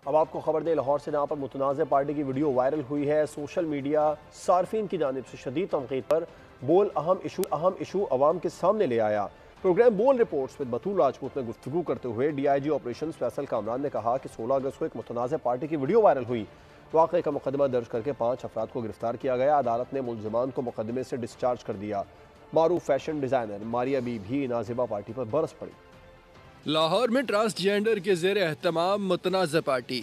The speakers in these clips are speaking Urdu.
اب آپ کو خبر دیں، لاہور سے جہاں پر متنازع پارٹی کی ویڈیو وائرل ہوئی ہے، سوشل میڈیا صارفین کی جانب سے شدید تنقید پر بول اہم ایشو عوام کے سامنے لے آیا۔ پروگرام بول رپورٹس میں بطول راجپوت میں گفتگو کرتے ہوئے D I G operations Faisal Kamran نے کہا کہ 16 اگست کو ایک متنازع پارٹی کی ویڈیو وائرل ہوئی۔ واقعے کا مقدمہ درج کر کے 5 افراد کو گرفتار کیا گیا۔ عدالت نے ملزمان کو مقدمے سے ڈسچارج کر دیا۔ معروف فیشن ڈیزائنر ماریا بی بھی نازیبہ پارٹی پر برس پڑی۔ لاہور میں ٹرانسجینڈر کے زیر اہتمام متنازع پارٹی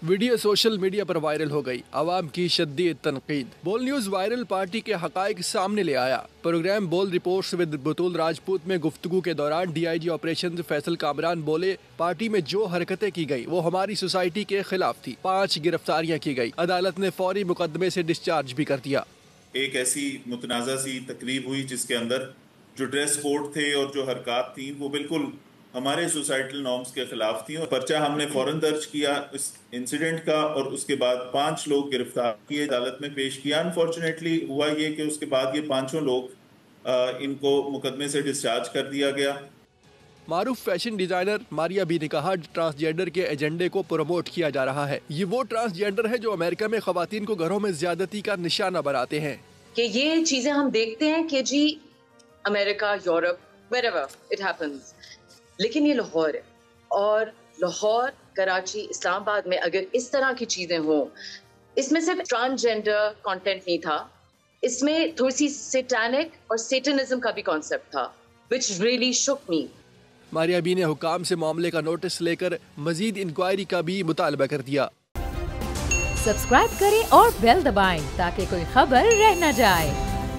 ویڈیو سوشل میڈیا پر وائرل ہو گئی، عوام کی شدید تنقید۔ بول نیوز وائرل پارٹی کے حقائق سامنے لے آیا۔ پروگرام بول رپورٹس ود بطول راجپوت میں گفتگو کے دوران D I G operations Faisal Kamran بولے، پارٹی میں جو حرکتیں کی گئی وہ ہماری سوسائٹی کے خلاف تھی۔ 5 گرفتاریاں کی گئی، عدالت نے فوری مقدمے سے ڈسچارج بھی کر دیا۔ ایک ایسی متنازع سی تقریب ہوئی جس کے اندر جو ڈریس کوڈ تھے اور جو حرکات تھیں وہ بالکل ہمارے سوسائٹل نارمز کے خلاف تھیں، اور پرچہ ہم نے فوراً درج کیا اس انسیڈنٹ کا، اور اس کے بعد 5 لوگ گرفتار کیے، عدالت میں پیش کیا۔ انفارچونیٹلی ہوا یہ کہ اس کے بعد یہ 5 لوگ ان کو مقدمے سے ڈسچارج کر دیا گیا۔ معروف فیشن ڈیزائنر ماریا بی نے کہا، ٹرانسجینڈر کے ایجنڈے کو پروموٹ کیا جا رہا ہے۔ یہ وہ ٹرانسجینڈر ہے جو امریکہ میں خواتین کو گھروں میں زیادتی کا نشانہ بناتے ہیں۔ کہ یہ چیزیں ہم دیکھتے ہیں کہ جی امریکہ، یورپ، wherever it happens، لیکن یہ لاہور ہے، اور لاہور، کراچی، اسلام آباد میں اگر اس طرح کی چیزیں ہوں، اس میں صرف ٹرانسجینڈر کانٹینٹ نہیں تھا، اس میں تھوڑی سی سیٹینک اور سیٹنزم کا بھی کانسیپٹ تھا which really shook me۔ Maria B نے حکام سے معاملے کا نوٹس لے کر مزید انکوائری کا بھی مطالبہ کر دیا۔ سبسکرائب کریں اور بیل دبائیں تاکہ کوئی خبر رہ نہ جائے۔